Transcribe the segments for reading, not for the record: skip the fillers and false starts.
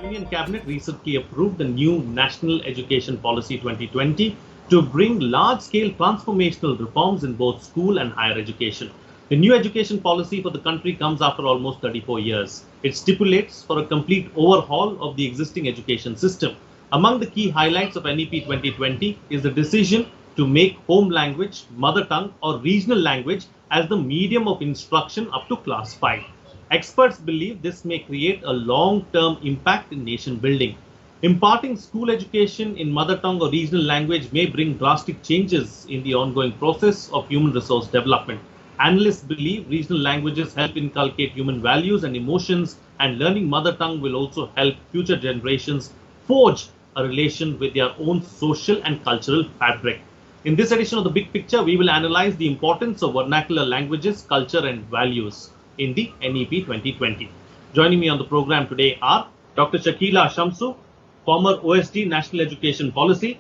Union Cabinet recently approved the new National Education Policy 2020 to bring large-scale transformational reforms in both school and higher education. The new education policy for the country comes after almost 34 years. It stipulates for a complete overhaul of the existing education system. Among the key highlights of NEP 2020 is the decision to make home language, mother tongue or regional language as the medium of instruction up to class 5. Experts believe this may create a long-term impact in nation building. Imparting school education in mother tongue or regional language may bring drastic changes in the ongoing process of human resource development. Analysts believe regional languages help inculcate human values and emotions, and learning mother tongue will also help future generations forge a relation with their own social and cultural fabric. In this edition of The Big Picture, we will analyze the importance of vernacular languages, culture and values in the NEP 2020. Joining me on the program today are Dr. Shakila Shamsu, former OSD National Education Policy,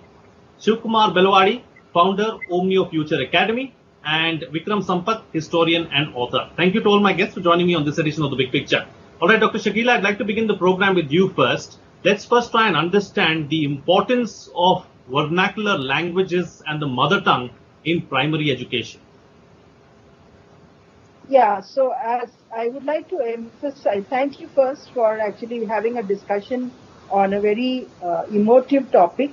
Shivkumar Belwadi, founder Omnio Future Academy, and Vikram Sampath, historian and author. Thank you to all my guests for joining me on this edition of The Big Picture. All right, Dr. Shakila, I'd like to begin the program with you first. Let's first try and understand the importance of vernacular languages and the mother tongue in primary education. Yeah, so as I would like to emphasize, thank you first for actually having a discussion on a very emotive topic,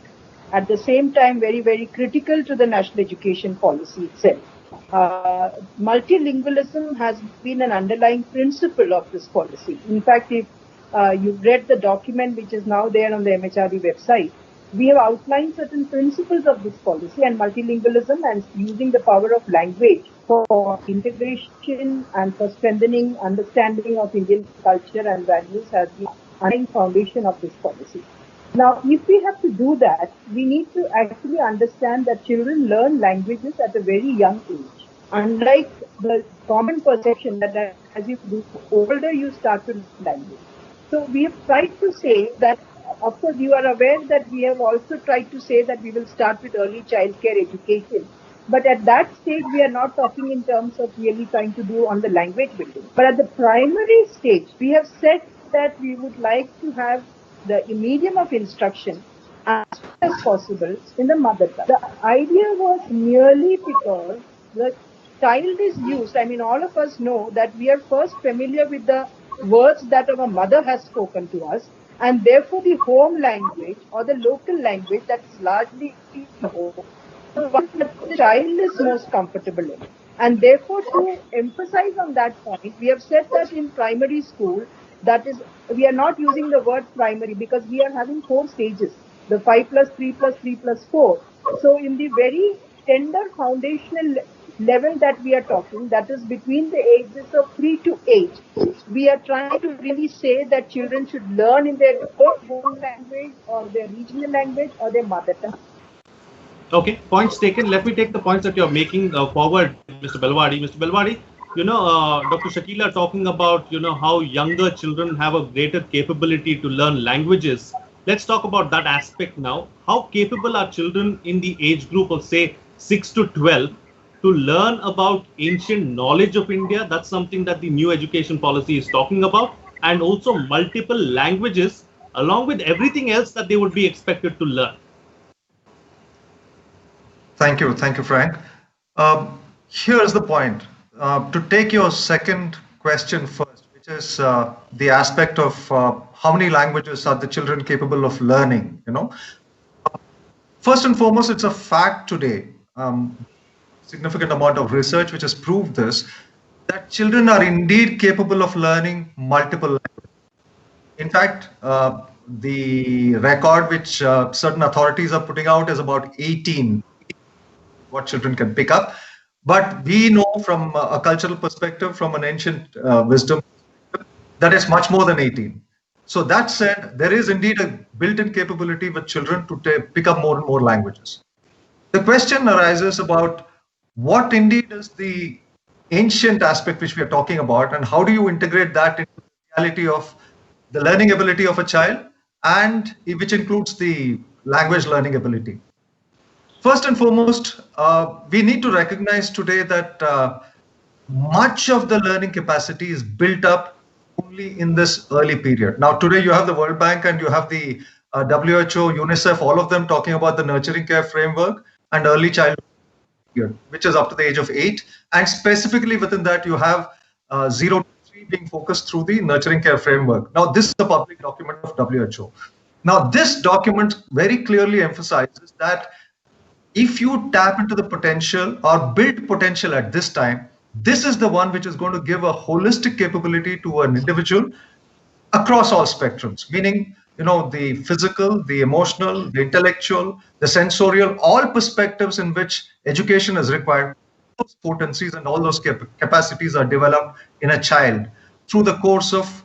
at the same time very, very critical to the national education policy itself. Multilingualism has been an underlying principle of this policy. In fact, if you've read the document which is now there on the MHRD website, we have outlined certain principles of this policy, and multilingualism and using the power of language for integration and for strengthening understanding of Indian culture and values has been the underlying foundation of this policy. Now, if we have to do that, we need to actually understand that children learn languages at a very young age. Unlike the common perception that as you grow older, you start to learn language. So we have tried to say that, of course, you are aware that we have also tried to say that we will start with early childcare education. But at that stage, we are not talking in terms of really trying to do on the language building. But at the primary stage, we have said that we would like to have the medium of instruction as soon as possible in the mother tongue. The idea was merely because the child is used. I mean, all of us know that we are first familiar with the words that our mother has spoken to us, and therefore the home language or the local language that is largely the home, the one that the child is most comfortable in. And therefore, to emphasize on that point, we have said that in primary school, that is, we are not using the word primary because we are having 4 stages, the 5 plus 3 plus 3 plus 4. So in the very tender foundational level that we are talking, that is between the ages of 3 to 8, we are trying to really say that children should learn in their home language or their regional language or their mother tongue. Okay, points taken. Let me take the points that you're making forward, Mr. Belwadi. Mr. Belwadi, Dr. Shakila talking about, how younger children have a greater capability to learn languages. Let's talk about that aspect now. How capable are children in the age group of, say, 6 to 12 to learn about ancient knowledge of India? That's something that the new education policy is talking about, and also multiple languages along with everything else that they would be expected to learn. Thank you, Frank. Here's the point. To take your second question first, which is the aspect of how many languages are the children capable of learning, First and foremost, it's a fact today, significant amount of research which has proved this, that children are indeed capable of learning multiple languages. In fact, the record which certain authorities are putting out is about 18 what children can pick up. But we know from a cultural perspective, from an ancient wisdom, that it's much more than 18. So that said, there is indeed a built-in capability with children to pick up more and more languages. The question arises about what indeed is the ancient aspect which we are talking about, and how do you integrate that into the reality of the learning ability of a child, and which includes the language learning ability. First and foremost, we need to recognize today that much of the learning capacity is built up only in this early period. Now, today you have the World Bank and you have the WHO, UNICEF, all of them talking about the nurturing care framework and early childhood period, which is up to the age of 8. And specifically within that, you have 0 to 3 being focused through the nurturing care framework. Now, this is a public document of WHO. Now, this document very clearly emphasizes that if you tap into the potential or build potential at this time, this is the one which is going to give a holistic capability to an individual across all spectrums, meaning, the physical, the emotional, the intellectual, the sensorial, all perspectives in which education is required. Those potencies and all those capacities are developed in a child through the course of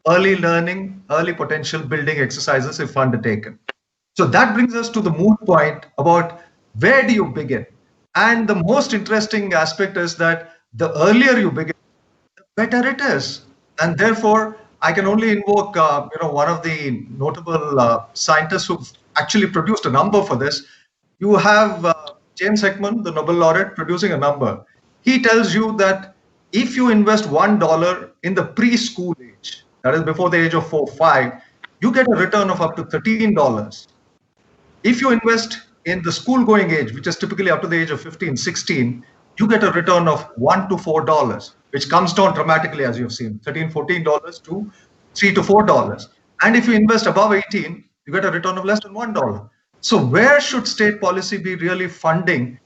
early learning, early potential building exercises if undertaken. So that brings us to the moot point about where do you begin? And the most interesting aspect is that the earlier you begin, the better it is. And therefore, I can only invoke, one of the notable scientists who've actually produced a number for this. You have James Heckman, the Nobel laureate, producing a number. He tells you that if you invest $1 in the preschool age, that is before the age of 4, 5, you get a return of up to $13. If you invest in the school going age, which is typically up to the age of 15, 16, you get a return of $1 to $4, which comes down dramatically, as you've seen, $13, $14 to $3 to $4. And if you invest above 18, you get a return of less than $1. So where should state policy be really funding?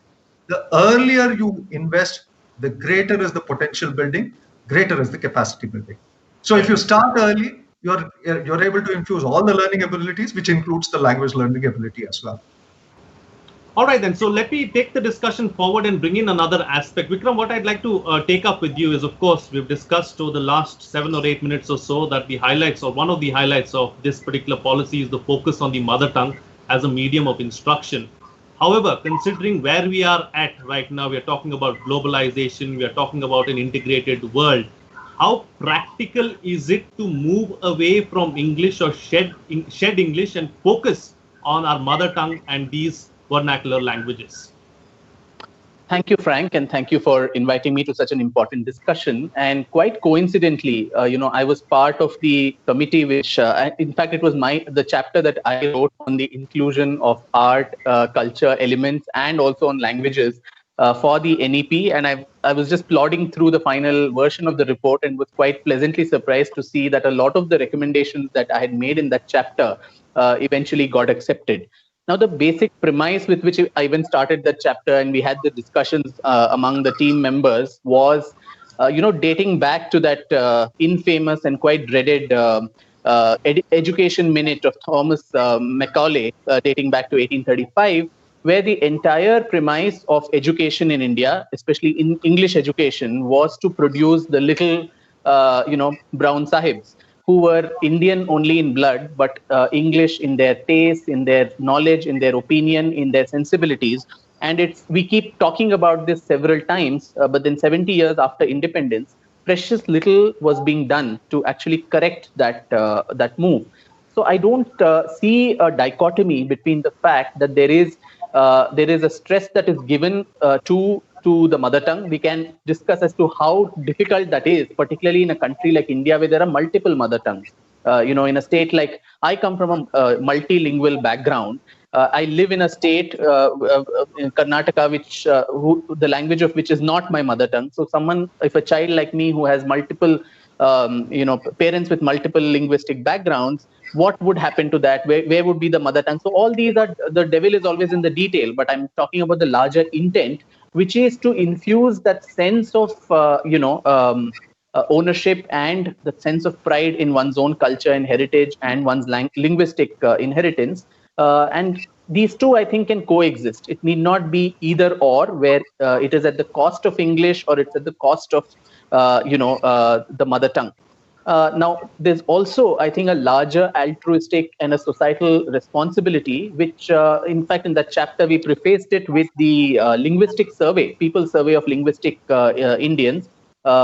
The earlier you invest, the greater is the potential building, greater is the capacity building. So if you start early, you're able to infuse all the learning abilities, which includes the language learning ability as well. All right, then. So let me take the discussion forward and bring in another aspect. Vikram, what I'd like to take up with you is, of course, we've discussed over the last 7 or 8 minutes or so that the highlights, or one of the highlights of this particular policy, is the focus on the mother tongue as a medium of instruction. However, considering where we are at right now, we are talking about globalization, we are talking about an integrated world. How practical is it to move away from English or shed English and focus on our mother tongue and these vernacular languages? Thank you, Frank, and thank you for inviting me to such an important discussion. And quite coincidentally, I was part of the committee which, in fact, it was the chapter that I wrote on the inclusion of art, culture elements, and also on languages for the NEP. And I was just plodding through the final version of the report and was quite pleasantly surprised to see that a lot of the recommendations that I had made in that chapter eventually got accepted. Now, the basic premise with which I even started that chapter and we had the discussions among the team members was, dating back to that infamous and quite dreaded education minute of Thomas Macaulay, dating back to 1835, where the entire premise of education in India, especially in English education, was to produce the little, brown sahibs, who were Indian only in blood, but English in their taste, in their knowledge, in their opinion, in their sensibilities. And we keep talking about this several times, but then 70 years after independence, precious little was being done to actually correct that move. So I don't see a dichotomy between the fact that there is a stress that is given to the mother tongue. We can discuss as to how difficult that is, particularly in a country like India where there are multiple mother tongues. In a state like, I come from a multilingual background. I live in a state, in Karnataka, which the language of which is not my mother tongue. So if a child like me who has multiple, parents with multiple linguistic backgrounds, what would happen to that? Where would be the mother tongue? So all these are, the devil is always in the detail, but I'm talking about the larger intent, which is to infuse that sense of, ownership and the sense of pride in one's own culture and heritage and one's linguistic inheritance. And these two, I think, can coexist. It need not be either or, where it is at the cost of English or it's at the cost of, the mother tongue. Now, there's also, I think, a larger altruistic and a societal responsibility, which, in fact, in that chapter, we prefaced it with the linguistic survey, People's Survey of Linguistic Indians,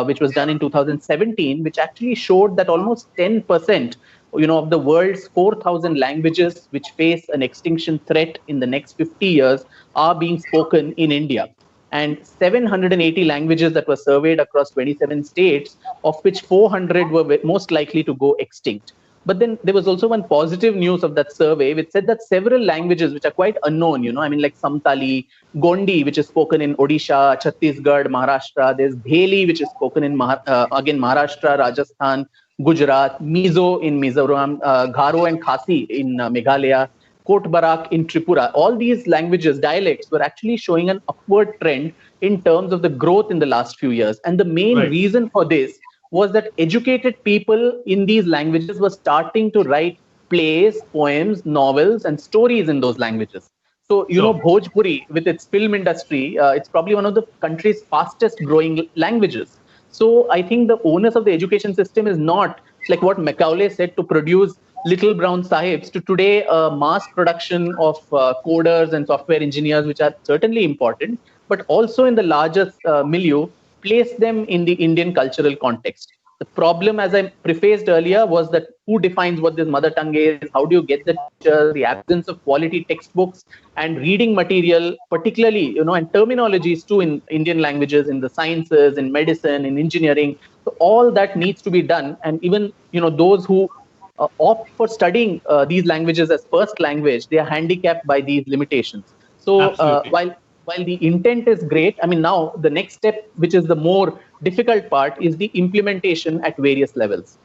which was done in 2017, which actually showed that almost 10%, of the world's 4,000 languages which face an extinction threat in the next 50 years are being spoken in India. and 780 languages that were surveyed across 27 states, of which 400 were most likely to go extinct. But then there was also one positive news of that survey, which said that several languages which are quite unknown, like Samtali, Gondi, which is spoken in Odisha, Chhattisgarh, Maharashtra. There's Bheli, which is spoken in again Maharashtra, Rajasthan, Gujarat, Mizo in Mizoram, Garo and Khasi in Meghalaya, Kotbarak in Tripura. All these languages, dialects, were actually showing an upward trend in terms of the growth in the last few years. And the main reason for this was that educated people in these languages were starting to write plays, poems, novels, and stories in those languages. So, Bhojpuri, with its film industry, it's probably one of the country's fastest growing languages. So I think the onus of the education system is not like what Macaulay said, to produce little brown sahibs, to today mass production of coders and software engineers, which are certainly important, but also in the larger milieu, place them in the Indian cultural context. The problem, as I prefaced earlier, was that who defines what this mother tongue is? How do you get the teachers? The absence of quality textbooks and reading material, particularly, and terminologies too in Indian languages, in the sciences, in medicine, in engineering. So all that needs to be done. And even, those who opt for studying these languages as first language, they are handicapped by these limitations. So while the intent is great, I mean, now the next step, which is the more difficult part, is the implementation at various levels.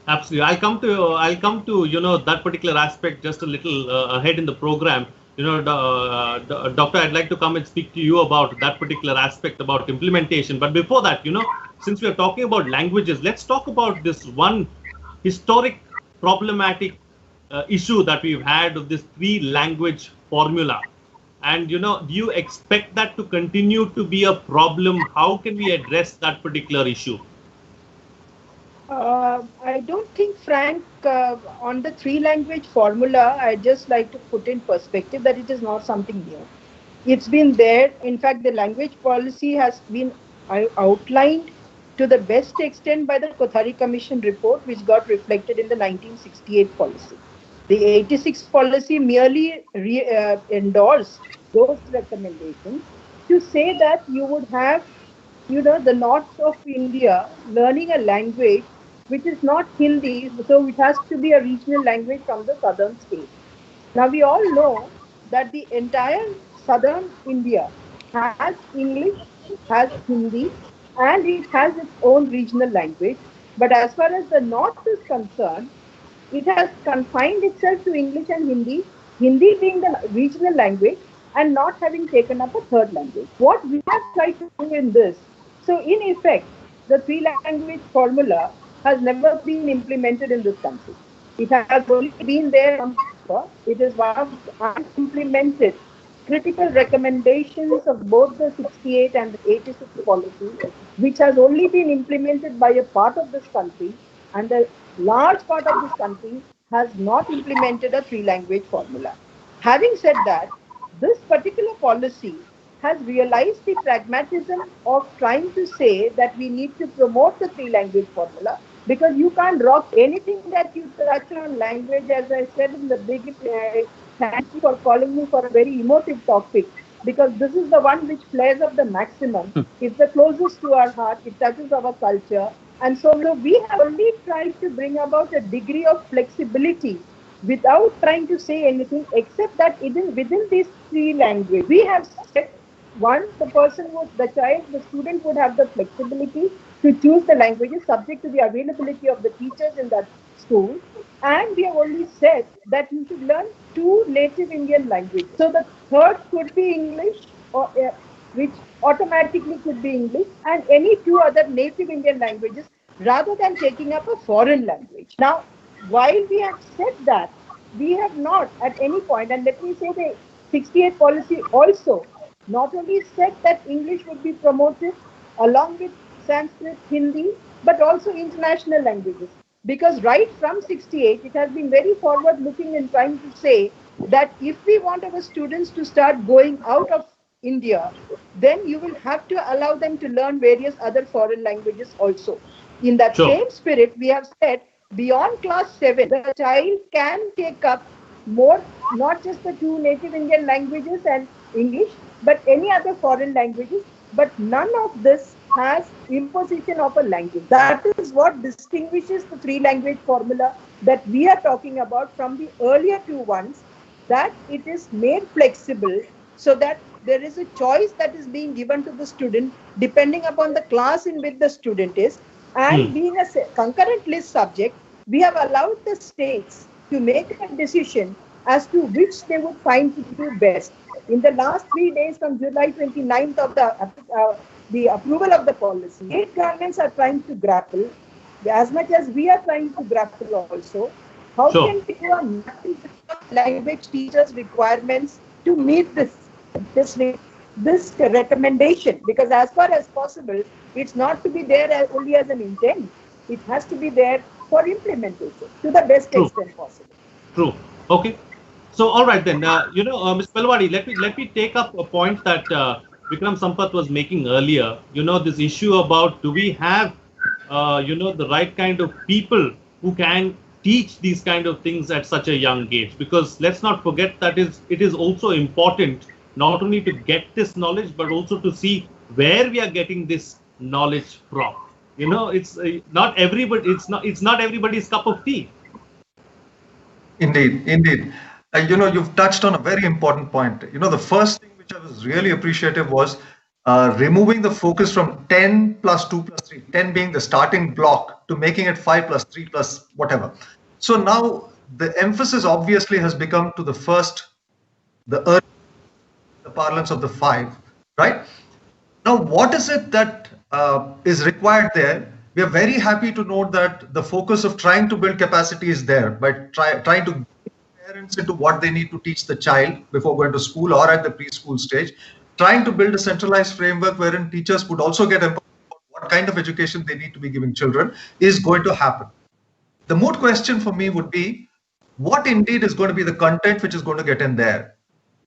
Absolutely. I'll come to that particular aspect just a little ahead in the program. Doctor, I'd like to come and speak to you about that particular aspect about implementation. But before that, since we are talking about languages, let's talk about this one historic problematic issue that we've had of this 3-language formula. And, do you expect that to continue to be a problem? How can we address that particular issue? I don't think, Frank, on the 3-language formula, I'd just like to put in perspective that it is not something new. It's been there. In fact, the language policy has been outlined to the best extent by the Kothari Commission report, which got reflected in the 1968 policy. The 86 policy merely endorsed those recommendations to say that you would have, the north of India learning a language which is not Hindi, so it has to be a regional language from the southern states. Now, we all know that the entire southern India has English, has Hindi, and it has its own regional language. But as far as the north is concerned, it has confined itself to English and Hindi, Hindi being the regional language and not having taken up a third language. What we have tried to do in this, so in effect, the 3-language formula has never been implemented in this country. It has only been there on paper. It is one of the unimplemented critical recommendations of both the 68 and the 86 policy, which has only been implemented by a part of this country, and the large part of this country has not implemented a 3-language formula. Having said that, this particular policy has realized the pragmatism of trying to say that we need to promote the 3-language formula, because you can't rock anything that you touch on language. As I said in the beginning, thank you for calling me for a very emotive topic, because this is the one which flares up the maximum. It's the closest to our heart. It touches our culture. And so we have only tried to bring about a degree of flexibility without trying to say anything, except that within these 3 languages, we have said, one, the student would have the flexibility to choose the languages subject to the availability of the teachers in that school. And we have only said that you should learn 2 native Indian languages. So the third could be English, or which automatically could be English, and any 2 other native Indian languages, rather than taking up a foreign language. Now, while we have said that, we have not at any point, and let me say the 68 policy also not only said that English would be promoted along with Sanskrit, Hindi, but also international languages. Because right from 68, it has been very forward-looking in trying to say that if we want our students to start going out of India, then you will have to allow them to learn various other foreign languages also. In that same spirit, we have said beyond class 7, the child can take up more, not just the 2 native Indian languages and English, but any other foreign languages, but none of this has imposition of a language. That is what distinguishes the three language formula that we are talking about from the earlier two ones, that it is made flexible so that there is a choice that is being given to the student depending upon the class in which the student is, and being a concurrent list subject, we have allowed the states to make a decision as to which they would find to do best. In the last 3 days from July 29th of the approval of the policy, 8 governments are trying to grapple, as much as we are trying to grapple also. How can we do a natural language teachers' requirements to meet this recommendation? Because as far as possible, it's not to be there only as an intent. It has to be there for implementation to the best extent possible. True. Okay. So, all right then, Ms. Pelwadi, let me take up a point that Vikram Sampath was making earlier. This issue about, do we have, the right kind of people who can teach these kind of things at such a young age? Because let's not forget that it is also important not only to get this knowledge, but also to see where we are getting this knowledge from. It's not everybody. It's not everybody's cup of tea. Indeed, indeed. You've touched on a very important point. The first thing which I was really appreciative was removing the focus from 10 plus 2 plus 3, 10 being the starting block, to making it 5 plus 3 plus whatever. So now the emphasis obviously has become to the parlance of the 5, right? Now, what is it that is required there? We are very happy to note that the focus of trying to build capacity is there by trying to get parents into what they need to teach the child before going to school or at the preschool stage, trying to build a centralized framework wherein teachers would also get empowered what kind of education they need to be giving children is going to happen. The moot question for me would be, what indeed is going to be the content which is going to get in there?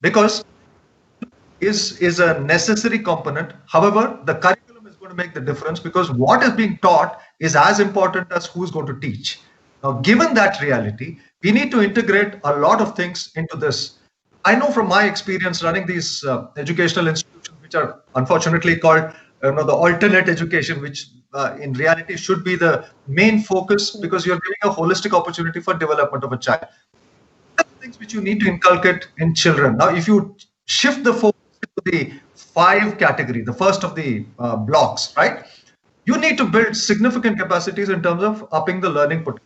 Because is a necessary component. However, the curriculum is going to make the difference, because what is being taught is as important as who is going to teach. Now, given that reality, we need to integrate a lot of things into this. I know from my experience running these educational institutions, which are unfortunately called the alternate education, which in reality should be the main focus, because you're giving a holistic opportunity for development of a child. Things which you need to inculcate in children. Now, if you shift the focus to the 5 category, the first of the blocks, right? You need to build significant capacities in terms of upping the learning potential.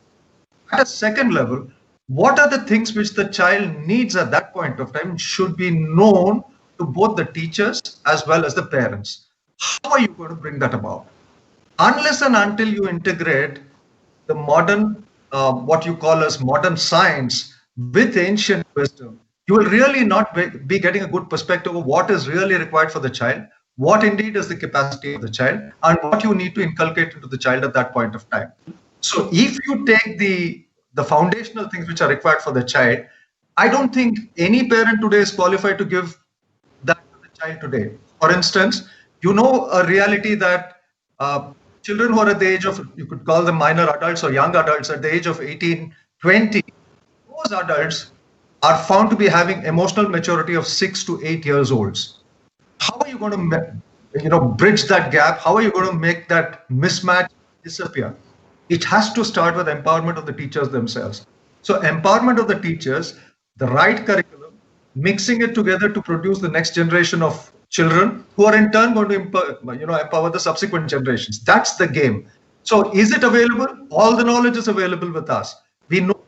At a second level, what are the things which the child needs at that point of time should be known to both the teachers as well as the parents. How are you going to bring that about? Unless and until you integrate the modern, what you call as modern science with ancient wisdom, you will really not be getting a good perspective of what is really required for the child, what indeed is the capacity of the child, and what you need to inculcate into the child at that point of time. So if you take the foundational things which are required for the child, I don't think any parent today is qualified to give that to the child today. For instance, a reality that children who are at the age of, you could call them minor adults or young adults at the age of 18, 20, those adults are found to be having emotional maturity of 6 to 8 years old. How are you going to, bridge that gap? How are you going to make that mismatch disappear? It has to start with empowerment of the teachers themselves. So empowerment of the teachers, the right curriculum, mixing it together to produce the next generation of children who are in turn going to empower the subsequent generations. That's the game. So is it available? All the knowledge is available with us. We know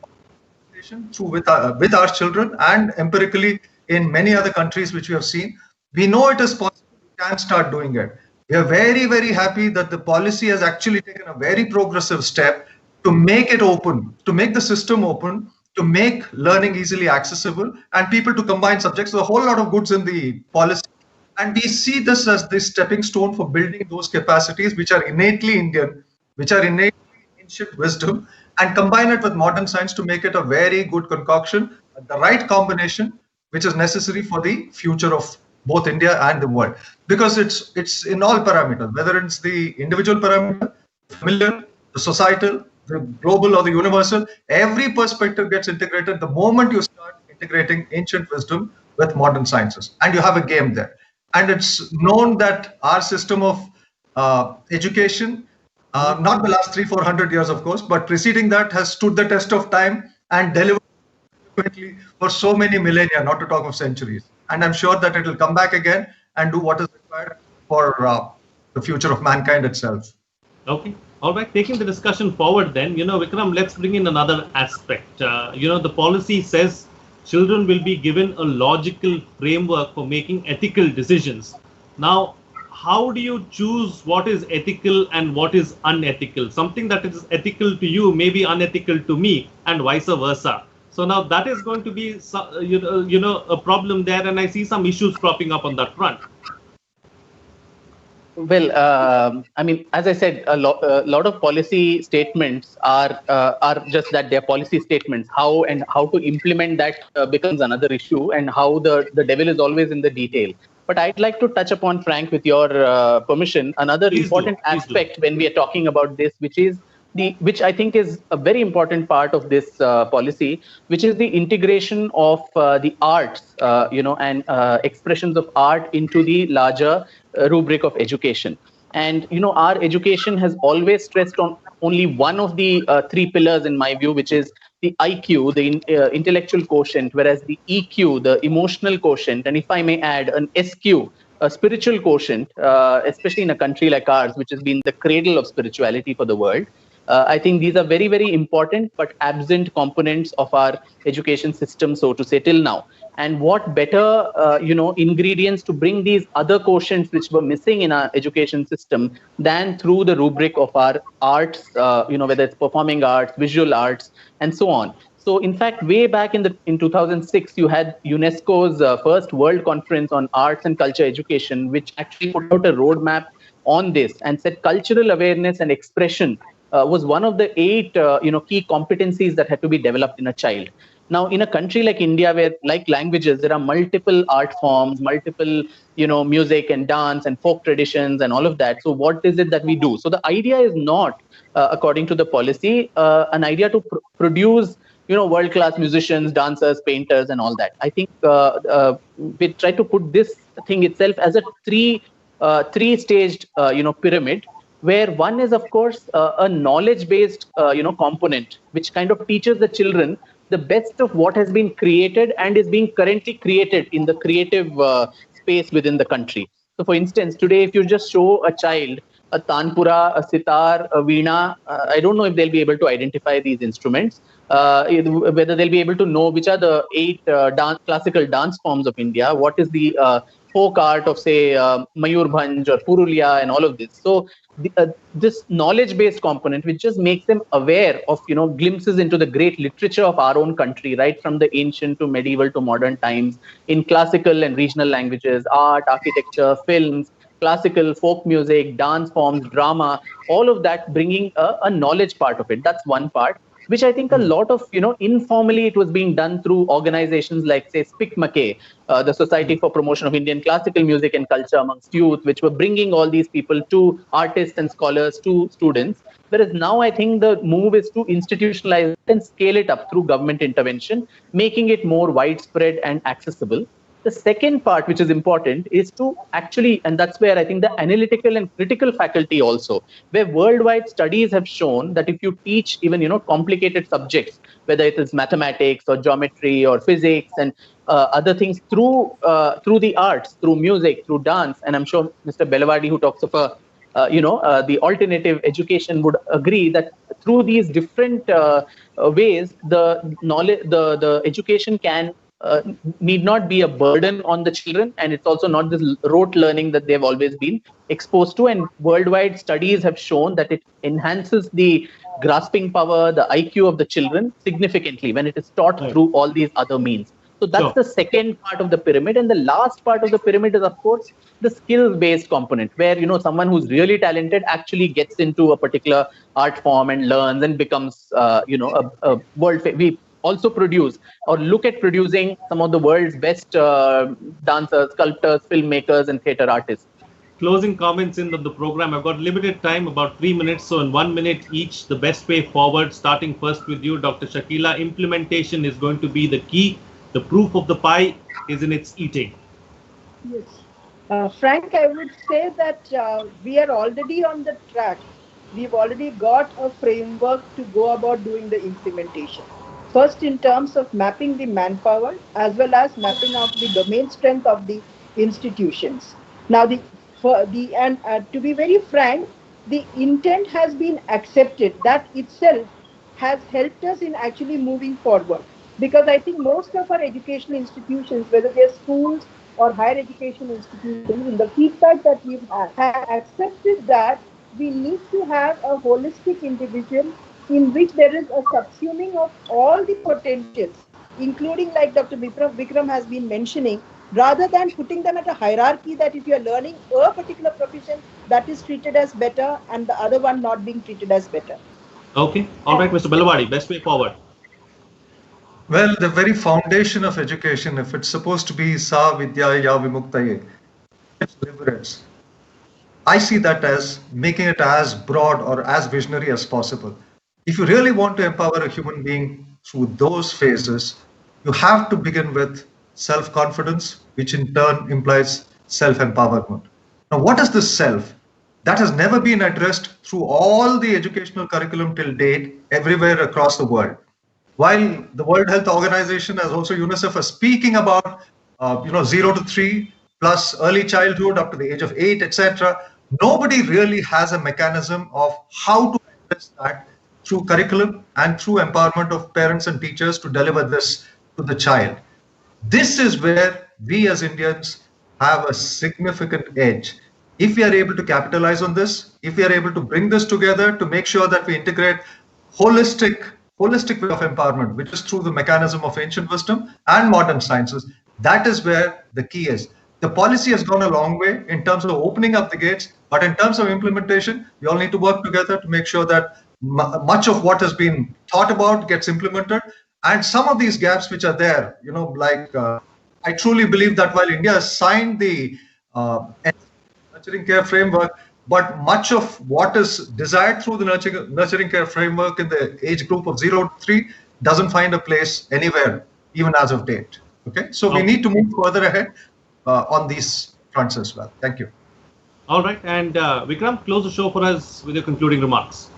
with our children, and empirically in many other countries which we have seen, we know it is possible. We can start doing it. We are very, very happy that the policy has actually taken a very progressive step to make it open, to make the system open, to make learning easily accessible, and people to combine subjects. So a whole lot of goods in the policy. And we see this as the stepping stone for building those capacities which are innately Indian, which are innately ancient wisdom, and combine it with modern science to make it a very good concoction, the right combination, which is necessary for the future of both India and the world. Because it's in all parameters, whether it's the individual parameter, the familiar, the societal, the global or the universal, every perspective gets integrated the moment you start integrating ancient wisdom with modern sciences, and you have a game there. And it's known that our system of education, not the last 300-400 years, of course, but preceding that, has stood the test of time and delivered for so many millennia, not to talk of centuries. And I'm sure that it will come back again and do what is required for the future of mankind itself. Okay. All right. Taking the discussion forward then, Vikram, let's bring in another aspect. The policy says children will be given a logical framework for making ethical decisions. Now, how do you choose what is ethical and what is unethical? Something that is ethical to you may be unethical to me, and vice versa. So now that is going to be, a problem there, and I see some issues cropping up on that front. Well, I mean, as I said, a lot of policy statements are just that, they're policy statements. How to implement that becomes another issue, and how the devil is always in the detail. But I'd like to touch upon, Frank, with your permission, another important aspect when we are talking about this, which I think is a very important part of this policy, which is the integration of the arts, and expressions of art into the larger rubric of education. And, our education has always stressed on only one of the three pillars, in my view, which is the IQ, the intellectual quotient, whereas the EQ, the emotional quotient, and if I may add, an SQ, a spiritual quotient, especially in a country like ours, which has been the cradle of spirituality for the world. I think these are very, very important but absent components of our education system, so to say, till now. And what better, ingredients to bring these other quotients which were missing in our education system than through the rubric of our arts, whether it's performing arts, visual arts, and so on. So, in fact, way back in 2006, you had UNESCO's first World Conference on Arts and Culture Education, which actually put out a roadmap on this and said cultural awareness and expression was one of the 8, key competencies that had to be developed in a child. Now, in a country like India, where, like languages, there are multiple art forms, multiple, music and dance and folk traditions and all of that. So what is it that we do? So the idea is not, according to the policy, an idea to produce, world-class musicians, dancers, painters, and all that. I think we try to put this thing itself as a three-staged, pyramid, where one is, of course, a knowledge-based, component, which kind of teaches the children the best of what has been created and is being currently created in the creative space within the country. So, for instance, today, if you just show a child a tanpura, a sitar, a veena, I don't know if they'll be able to identify these instruments, whether they'll be able to know which are the 8 classical dance forms of India, what is the folk art of, say, Mayurbhanj or Purulia and all of this. So this knowledge-based component, which just makes them aware of, glimpses into the great literature of our own country, right from the ancient to medieval to modern times, in classical and regional languages, art, architecture, films, classical, folk music, dance forms, drama, all of that bringing a knowledge part of it. That's one part, which I think a lot of, informally it was being done through organizations like, say, SPICMACE, the Society for Promotion of Indian Classical Music and Culture amongst Youth, which were bringing all these people to artists and scholars, to students. Whereas now I think the move is to institutionalize and scale it up through government intervention, making it more widespread and accessible. The second part, which is important, is to actually, and that's where I think the analytical and critical faculty also, where worldwide studies have shown that if you teach even, complicated subjects, whether it is mathematics or geometry or physics and other things through the arts, through music, through dance, and I'm sure Mr. Belawadi, who talks of the alternative education, would agree that through these different ways, the knowledge, the education can need not be a burden on the children, and it's also not this rote learning that they've always been exposed to. And worldwide studies have shown that it enhances the grasping power, the IQ of the children significantly when it is taught through all these other means. So that's the second part of the pyramid. And the last part of the pyramid is, of course, the skills-based component, where, someone who's really talented actually gets into a particular art form and learns and becomes, a world famous. Also produce or look at producing some of the world's best dancers, sculptors, filmmakers, and theatre artists. Closing comments in the program. I've got limited time, about 3 minutes. So in 1 minute each, the best way forward, starting first with you, Dr. Shakila. Implementation is going to be the key. The proof of the pie is in its eating. Yes. Frank, I would say that we are already on the track. We've already got a framework to go about doing the implementation. First, in terms of mapping the manpower as well as mapping out the domain strength of the institutions. Now, to be very frank, the intent has been accepted. That itself has helped us in actually moving forward. Because I think most of our educational institutions, whether they're schools or higher education institutions, in the feedback that we've had, have accepted that we need to have a holistic individual in which there is a subsuming of all the potentials, including, like Dr. Vikram has been mentioning, rather than putting them at a hierarchy that if you're learning a particular profession, that is treated as better and the other one not being treated as better. Okay. All right, Mr. Belawadi, best way forward. Well, the very foundation of education, if it's supposed to be sa vidya ya vimuktaye, it's liberates. I see that as making it as broad or as visionary as possible. If you really want to empower a human being through those phases, you have to begin with self-confidence, which in turn implies self-empowerment. Now, what is this self? That has never been addressed through all the educational curriculum till date, everywhere across the world. While the World Health Organization, as also UNICEF, are speaking about 0 to 3 plus early childhood up to the age of 8, etc., nobody really has a mechanism of how to address that through curriculum and through empowerment of parents and teachers to deliver this to the child. This is where we as Indians have a significant edge. If we are able to capitalize on this, if we are able to bring this together to make sure that we integrate holistic way of empowerment, which is through the mechanism of ancient wisdom and modern sciences, that is where the key is. The policy has gone a long way in terms of opening up the gates, but in terms of implementation, we all need to work together to make sure that much of what has been thought about gets implemented. And some of these gaps which are there, I truly believe that while India has signed the nurturing care framework, but much of what is desired through the nurturing care framework in the age group of 0 to 3 doesn't find a place anywhere, even as of date. Okay, so we need to move further ahead on these fronts as well. Thank you. All right, and Vikram, close the show for us with your concluding remarks.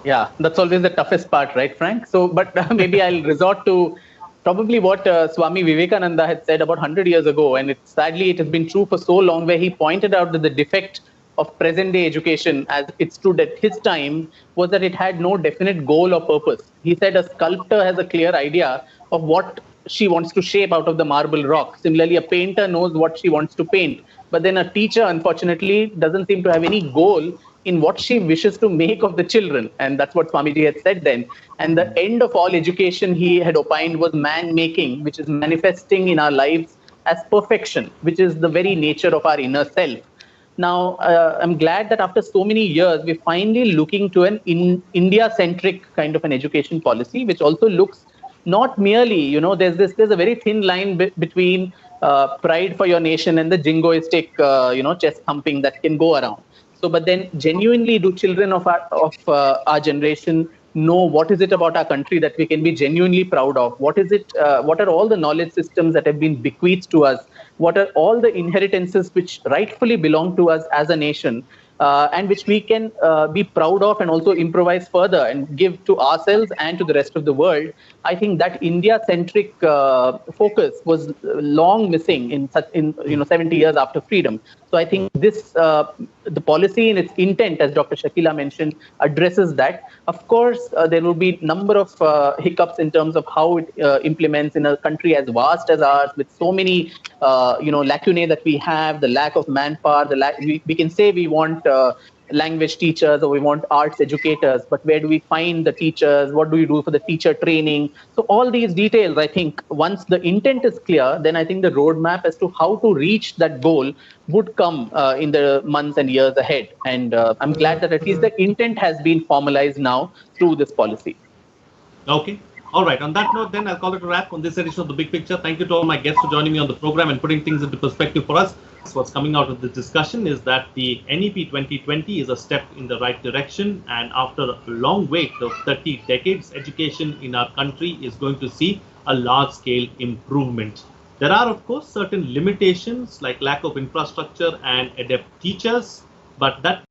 Yeah, that's always the toughest part, right, Frank? So, but maybe I'll resort to probably what Swami Vivekananda had said about 100 years ago, and sadly it has been true for so long, where he pointed out that the defect of present-day education as it stood at his time was that it had no definite goal or purpose. He said a sculptor has a clear idea of what she wants to shape out of the marble rock. Similarly, a painter knows what she wants to paint. But then a teacher, unfortunately, doesn't seem to have any goal in what she wishes to make of the children. And that's what Swamiji had said then. And the end of all education, he had opined, was man-making, which is manifesting in our lives as perfection, which is the very nature of our inner self. Now, I'm glad that after so many years, we're finally looking to an India-centric kind of an education policy, which also looks not merely, there's a very thin line between pride for your nation and the jingoistic, chest thumping that can go around. So, but then genuinely, do children of our generation know what is it about our country that we can be genuinely proud of? What is it? What are all the knowledge systems that have been bequeathed to us? What are all the inheritances which rightfully belong to us as a nation? And which we can be proud of and also improvise further and give to ourselves and to the rest of the world. I think that India-centric focus was long missing in 70 years after freedom. So I think this, the policy in its intent, as Dr. Shakila mentioned, addresses that. Of course, there will be a number of hiccups in terms of how it implements in a country as vast as ours, with so many, lacunae that we have, the lack of manpower, we can say we want language teachers or we want arts educators, but where do we find the teachers? What do we do for the teacher training? So all these details, I think once the intent is clear, then I think the roadmap as to how to reach that goal would come in the months and years ahead. And I'm glad that at least the intent has been formalized now through this policy. Okay. All right. On that note, then I'll call it a wrap on this edition of The Big Picture. Thank you to all my guests for joining me on the program and putting things into perspective for us. What's coming out of this discussion is that the NEP-2020 is a step in the right direction, and after a long wait of 30 decades, education in our country is going to see a large-scale improvement. There are, of course, certain limitations like lack of infrastructure and adept teachers, but that